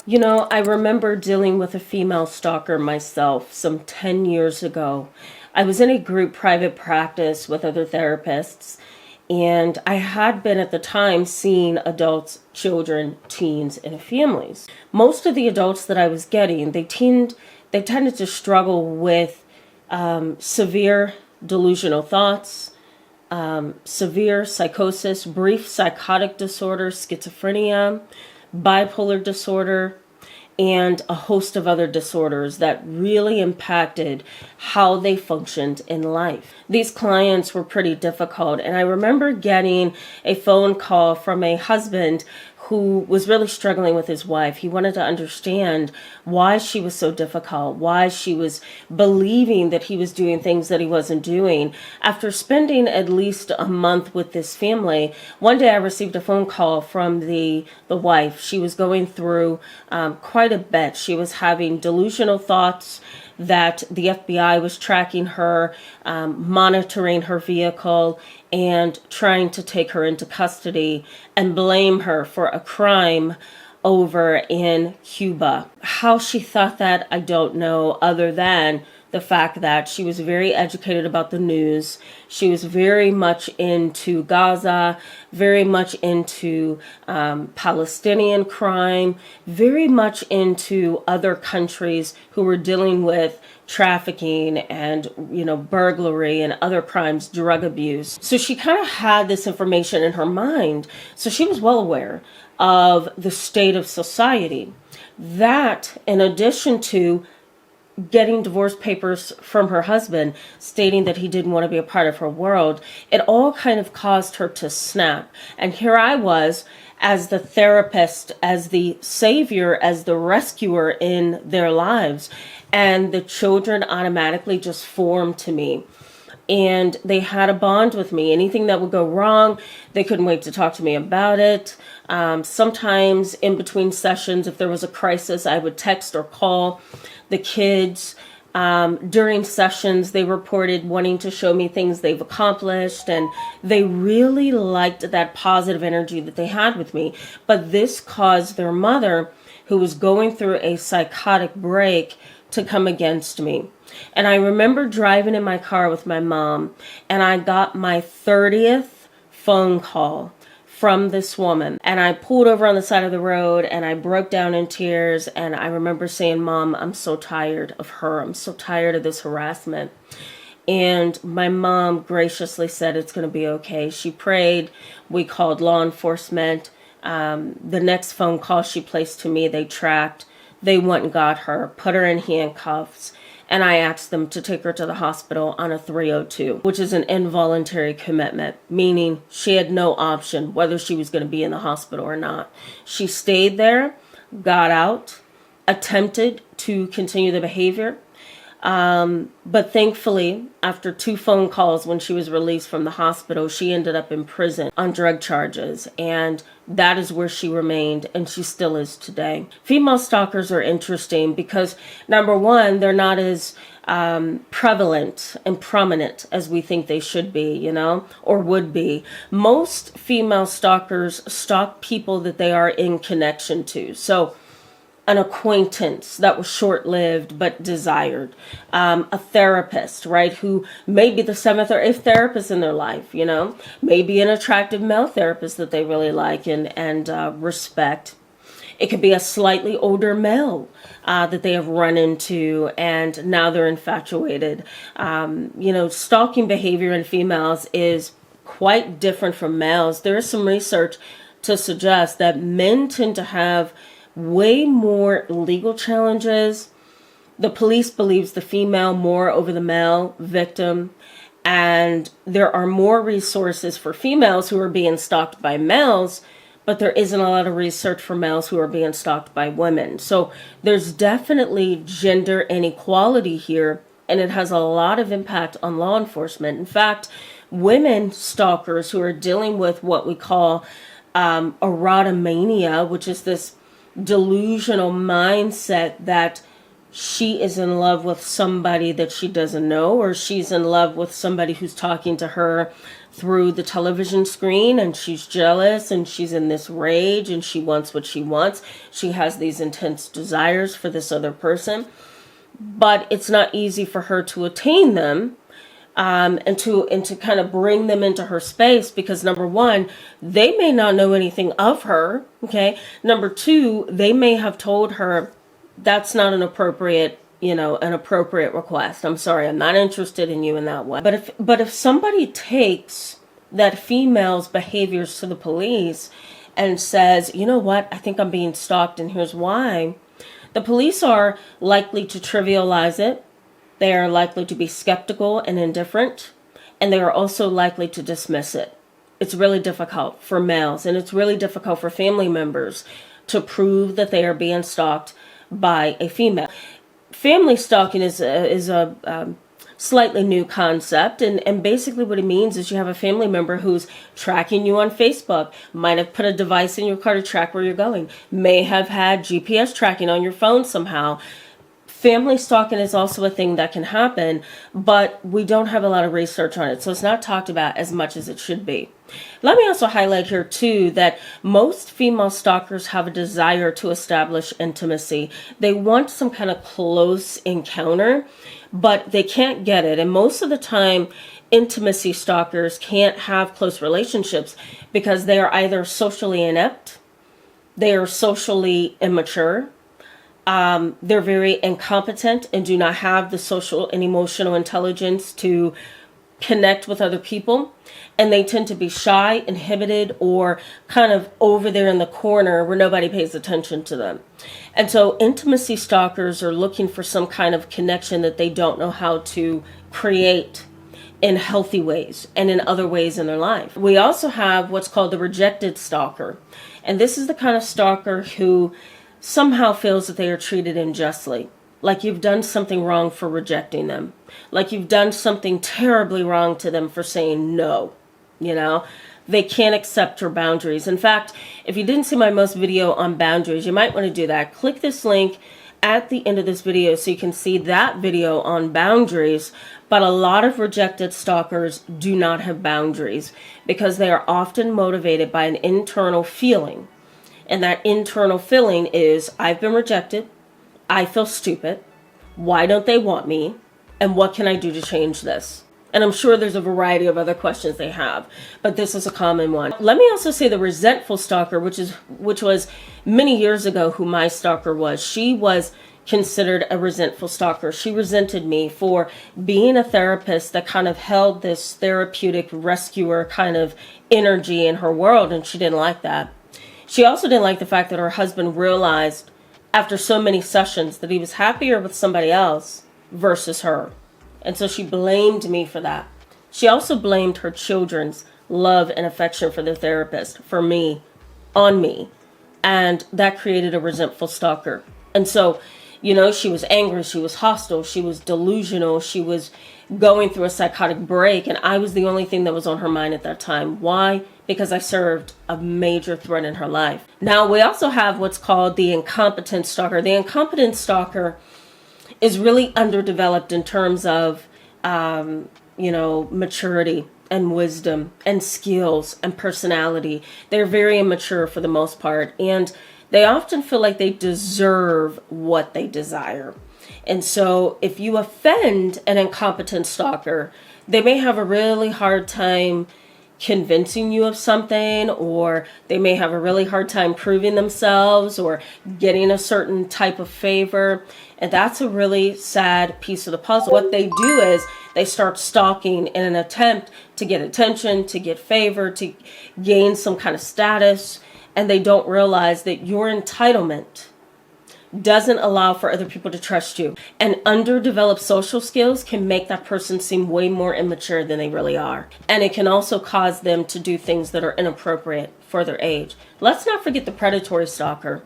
You know, I remember dealing with a female stalker myself some 10 years ago. I was in a group private practice with other therapists, and I had been at the time seeing adults, children, teens, and families. Most of the adults that I was getting, they tended to struggle with severe delusional thoughts, severe psychosis, brief psychotic disorder, schizophrenia, bipolar disorder, and a host of other disorders that really impacted how they functioned in life. These clients were pretty difficult, and I remember getting a phone call from a husband who was really struggling with his wife. He wanted to understand why she was so difficult, why she was believing that he was doing things that he wasn't doing. After spending at least a month with this family, one day I received a phone call from the wife. She was going through quite a bit. She was having delusional thoughts that the FBI was tracking her, monitoring her vehicle, and trying to take her into custody and blame her for a crime over in Cuba. How she thought that, I don't know, other than the fact that she was very educated about the news. She was very much into Gaza, very much into Palestinian crime, very much into other countries who were dealing with trafficking and, burglary and other crimes, drug abuse. So she kind of had this information in her mind. So she was well aware of the state of society. That, in addition to getting divorce papers from her husband stating that he didn't want to be a part of her world, it all kind of caused her to snap. And here I was as the therapist, as the savior, as the rescuer in their lives. And the children automatically just formed to me. And they had a bond with me. Anything that would go wrong, they couldn't wait to talk to me about it. Sometimes in between sessions, if there was a crisis, I would text or call the kids. During sessions, they reported wanting to show me things they've accomplished, and they really liked that positive energy that they had with me. But this caused their mother, who was going through a psychotic break, to come against me. And I remember driving in my car with my mom, and I got my 30th phone call from this woman. And I pulled over on the side of the road and I broke down in tears. And I remember saying, "Mom, I'm so tired of her. I'm so tired of this harassment." And my mom graciously said, "It's going to be okay." She prayed. We called law enforcement. The next phone call she placed to me, they tracked. They went and got her, put her in handcuffs, and I asked them to take her to the hospital on a 302, which is an involuntary commitment, meaning she had no option whether she was going to be in the hospital or not. She stayed there, got out, attempted to continue the behavior, but thankfully, after 2 phone calls when she was released from the hospital, she ended up in prison on drug charges, and that is where she remained, and she still is today. Female stalkers are interesting because, number one, they're not as prevalent and prominent as we think they should be, or would be. Most female stalkers stalk people that they are in connection to. So an acquaintance that was short-lived but desired, a therapist, right, who may be the 7th or 8th therapist in their life, maybe an attractive male therapist that they really like and respect. It could be a slightly older male that they have run into and now they're infatuated. Stalking behavior in females is quite different from males. There is some research to suggest that men tend to have way more legal challenges. The police believes the female more over the male victim, and there are more resources for females who are being stalked by males, but there isn't a lot of research for males who are being stalked by women. So there's definitely gender inequality here, and it has a lot of impact on law enforcement. In fact, women stalkers who are dealing with what we call erotomania, which is this delusional mindset that she is in love with somebody that she doesn't know, or she's in love with somebody who's talking to her through the television screen, and she's jealous and she's in this rage and she wants what she wants. She has these intense desires for this other person, but it's not easy for her to attain them. And to kind of bring them into her space, because number one, they may not know anything of her. Okay. Number two, they may have told her that's not an appropriate request. I'm sorry, I'm not interested in you in that way. But if somebody takes that female's behaviors to the police and says, you know what, I think I'm being stalked and here's why, the police are likely to trivialize it. They are likely to be skeptical and indifferent, and they are also likely to dismiss it. It's really difficult for males, and it's really difficult for family members to prove that they are being stalked by a female. Family stalking is a slightly new concept, and basically what it means is you have a family member who's tracking you on Facebook, might have put a device in your car to track where you're going, may have had GPS tracking on your phone somehow. Family stalking is also a thing that can happen, but we don't have a lot of research on it, so it's not talked about as much as it should be. Let me also highlight here, too, that most female stalkers have a desire to establish intimacy. They want some kind of close encounter, but they can't get it. And most of the time, intimacy stalkers can't have close relationships because they are either socially inept, they are socially immature, they're very incompetent and do not have the social and emotional intelligence to connect with other people. And they tend to be shy, inhibited, or kind of over there in the corner where nobody pays attention to them. And so intimacy stalkers are looking for some kind of connection that they don't know how to create in healthy ways and in other ways in their life. We also have what's called the rejected stalker. And this is the kind of stalker who somehow feels that they are treated unjustly, like you've done something wrong for rejecting them, like you've done something terribly wrong to them for saying no. They can't accept your boundaries. In fact, if you didn't see my most video on boundaries, you might want to do that. Click this link at the end of this video so you can see that video on boundaries. But a lot of rejected stalkers do not have boundaries because they are often motivated by an internal feeling. And that internal feeling is, I've been rejected, I feel stupid, why don't they want me, and what can I do to change this? And I'm sure there's a variety of other questions they have, but this is a common one. Let me also say the resentful stalker, which was many years ago who my stalker was. She was considered a resentful stalker. She resented me for being a therapist that kind of held this therapeutic rescuer kind of energy in her world, and she didn't like that. She also didn't like the fact that her husband realized after so many sessions that he was happier with somebody else versus her. And so she blamed me for that. She also blamed her children's love and affection for their therapist, for me, on me. And that created a resentful stalker. And so, she was angry, she was hostile, she was delusional, she was going through a psychotic break, and I was the only thing that was on her mind at that time. Why? Because I served a major threat in her life. Now, we also have what's called the incompetent stalker. The incompetent stalker is really underdeveloped in terms of, maturity and wisdom and skills and personality. They're very immature for the most part, and they often feel like they deserve what they desire. And so if you offend an incompetent stalker, they may have a really hard time convincing you of something, or they may have a really hard time proving themselves or getting a certain type of favor. And that's a really sad piece of the puzzle. What they do is they start stalking in an attempt to get attention, to get favor, to gain some kind of status. And they don't realize that your entitlement doesn't allow for other people to trust you. And underdeveloped social skills can make that person seem way more immature than they really are. And it can also cause them to do things that are inappropriate for their age. Let's not forget the predatory stalker.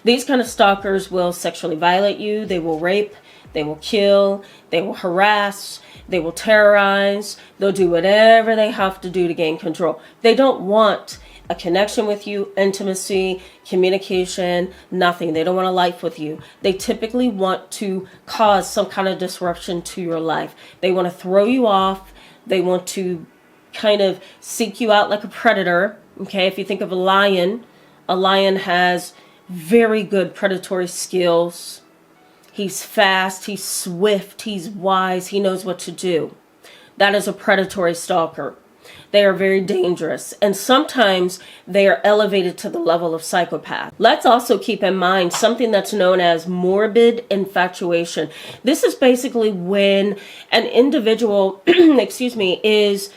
These kind of stalkers will sexually violate you, they will rape, they will kill, they will harass, they will terrorize, they'll do whatever they have to do to gain control. They don't want a connection with you, intimacy, communication, nothing. They don't want a life with you. They typically want to cause some kind of disruption to your life. They want to throw you off. They want to kind of seek you out like a predator. Okay, if you think of a lion has very good predatory skills. He's fast, he's swift, he's wise, he knows what to do. That is a predatory stalker. They are very dangerous, and sometimes they are elevated to the level of psychopath. Let's also keep in mind something that's known as morbid infatuation. This is basically when an individual, excuse me, is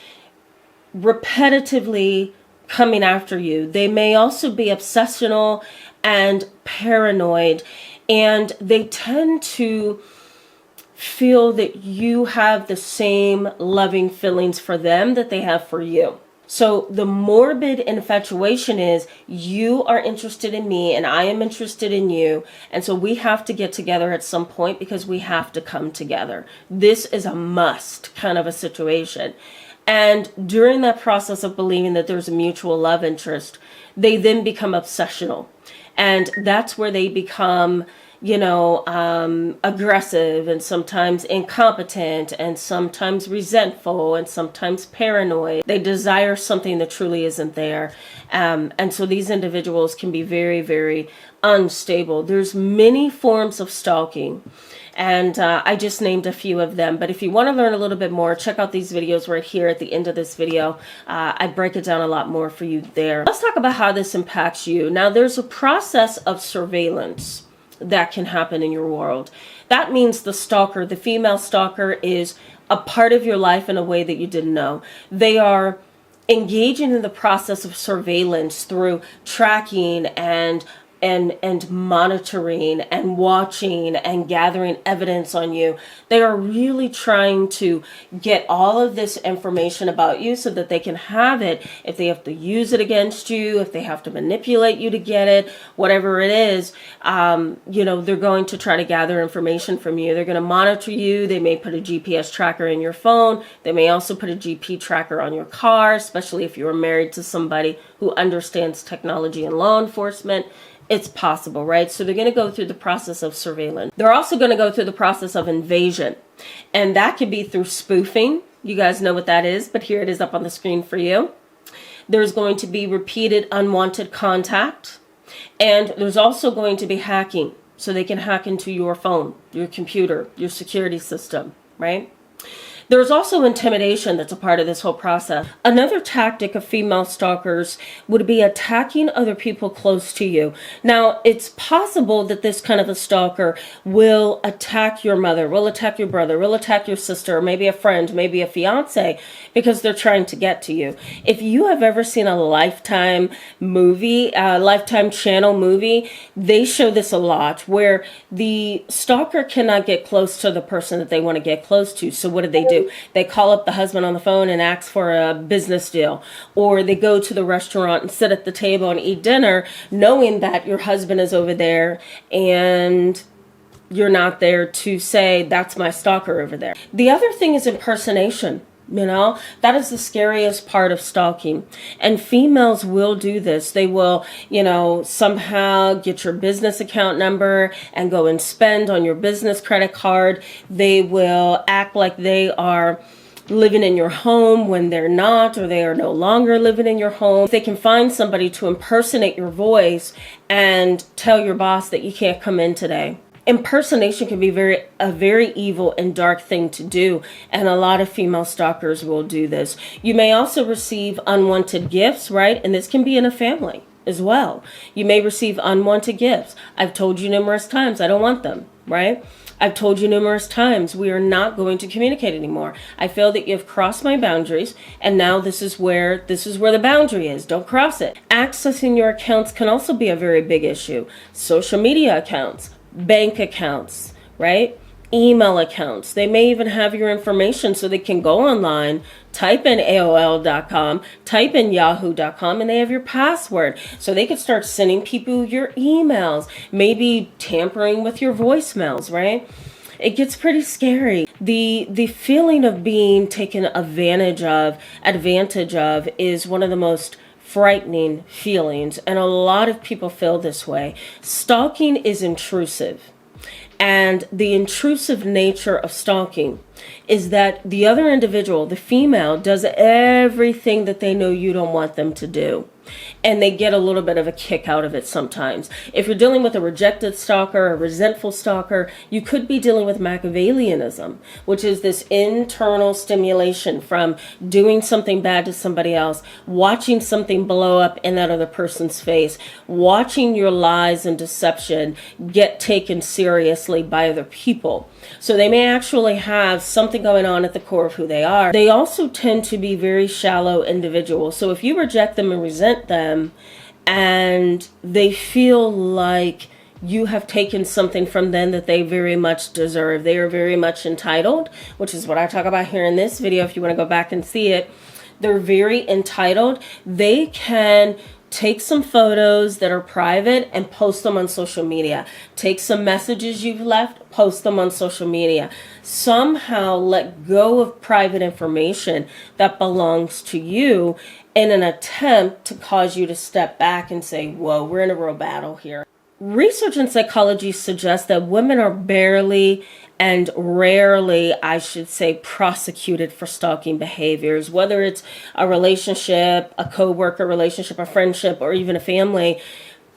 repetitively coming after you. They may also be obsessional and paranoid, and they tend to feel that you have the same loving feelings for them that they have for you. So the morbid infatuation is you are interested in me and I am interested in you. And so we have to get together at some point because we have to come together. This is a must kind of a situation. And during that process of believing that there's a mutual love interest, they then become obsessional. And that's where they become, aggressive and sometimes incompetent and sometimes resentful and sometimes paranoid. They desire something that truly isn't there. And so these individuals can be very, very unstable. There's many forms of stalking. And I just named a few of them. But if you want to learn a little bit more, check out these videos right here at the end of this video. I break it down a lot more for you there. Let's talk about how this impacts you. Now, there's a process of surveillance that can happen in your world. That means the stalker, the female stalker, is a part of your life in a way that you didn't know. They are engaging in the process of surveillance through tracking and monitoring and watching and gathering evidence on you. They are really trying to get all of this information about you so that they can have it if they have to use it against you, if they have to manipulate you to get it, whatever it is. They're going to try to gather information from you. They're going to monitor you. They may put a GPS tracker in your phone. They may also put a GP tracker on your car, especially if you are married to somebody who understands technology and law enforcement. It's possible, right? So they're going to go through the process of surveillance. They're also going to go through the process of invasion. And that could be through spoofing. You guys know what that is, but here it is up on the screen for you. There's going to be repeated unwanted contact. And there's also going to be hacking. So they can hack into your phone, your computer, your security system, right? There's also intimidation that's a part of this whole process. Another tactic of female stalkers would be attacking other people close to you. Now, it's possible that this kind of a stalker will attack your mother, will attack your brother, will attack your sister, or maybe a friend, maybe a fiance, because they're trying to get to you. If you have ever seen a Lifetime movie, a Lifetime channel movie, they show this a lot, where the stalker cannot get close to the person that they want to get close to. So what do? They call up the husband on the phone and ask for a business deal, or they go to the restaurant and sit at the table and eat dinner knowing that your husband is over there and you're not there to say, that's my stalker over there. The other thing is impersonation. That is the scariest part of stalking. And females will do this. They will, somehow get your business account number and go and spend on your business credit card. They will act like they are living in your home when they're not, or they are no longer living in your home. They can find somebody to impersonate your voice and tell your boss that you can't come in today. Impersonation can be a very evil and dark thing to do, and a lot of female stalkers will do this. You may also receive unwanted gifts, right? And this can be in a family as well. You may receive unwanted gifts. I've told you numerous times I don't want them, right? I've told you numerous times we are not going to communicate anymore. I feel that you've crossed my boundaries, and now this is where the boundary is. Don't cross it. Accessing your accounts can also be a very big issue. Social media accounts, bank accounts, right? Email accounts. They may even have your information so they can go online, type in AOL.com, type in Yahoo.com, and they have your password. So they could start sending people your emails, maybe tampering with your voicemails, right? It gets pretty scary. The feeling of being taken advantage of is one of the most frightening feelings, and a lot of people feel this way. Stalking is intrusive. And the intrusive nature of stalking is that the other individual, the female, does everything that they know you don't want them to do. And they get a little bit of a kick out of it sometimes. If you're dealing with a rejected stalker, a resentful stalker, you could be dealing with Machiavellianism, which is this internal stimulation from doing something bad to somebody else, watching something blow up in that other person's face, watching your lies and deception get taken seriously by other people. So they may actually have something going on at the core of who they are. They also tend to be very shallow individuals. So if you reject them and resent them, and they feel like you have taken something from them that they very much deserve, they are very much entitled, which is what I talk about here in this video if you want to go back and see it. They're very entitled. They can take some photos that are private and post them on social media. Take some messages you've left, post them on social media. Somehow let go of private information that belongs to you in an attempt to cause you to step back and say, whoa, we're in a real battle here. Research in psychology suggests that women are barely and rarely, I should say, prosecuted for stalking behaviors, whether it's a relationship, a co-worker relationship, a friendship, or even a family.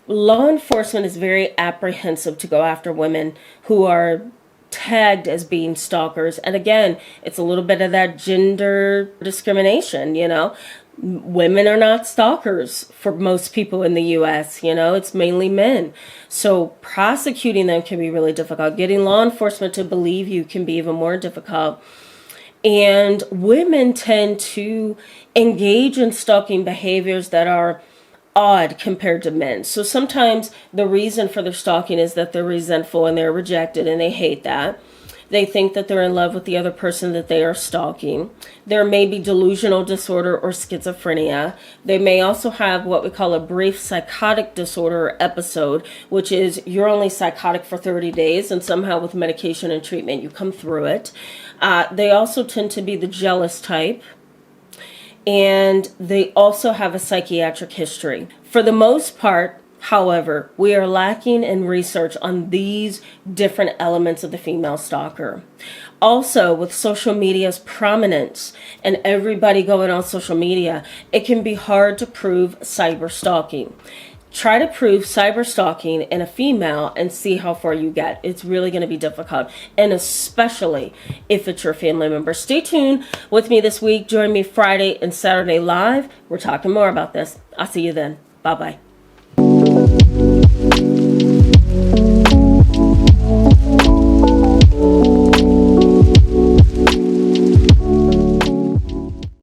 Law enforcement is very apprehensive to go after women who are tagged as being stalkers. And again, it's a little bit of that gender discrimination, you know. Women are not stalkers for most people in the US, you know, it's mainly men. So prosecuting them can be really difficult. Getting law enforcement to believe you can be even more difficult. And women tend to engage in stalking behaviors that are odd compared to men. So sometimes the reason for their stalking is that they're resentful and they're rejected and they hate that. They think that they're in love with the other person that they are stalking. There may be delusional disorder or schizophrenia. They may also have what we call a brief psychotic disorder or episode, which is you're only psychotic for 30 days and somehow with medication and treatment you come through it. They also tend to be the jealous type. And they also have a psychiatric history. For the most part, however, we are lacking in research on these different elements of the female stalker. Also, with social media's prominence and everybody going on social media, it can be hard to prove cyber stalking. Try to prove cyber stalking in a female and see how far you get. It's really going to be difficult, and especially if it's your family member. Stay tuned with me this week. Join me Friday and Saturday live. We're talking more about this. I'll see you then. Bye-bye.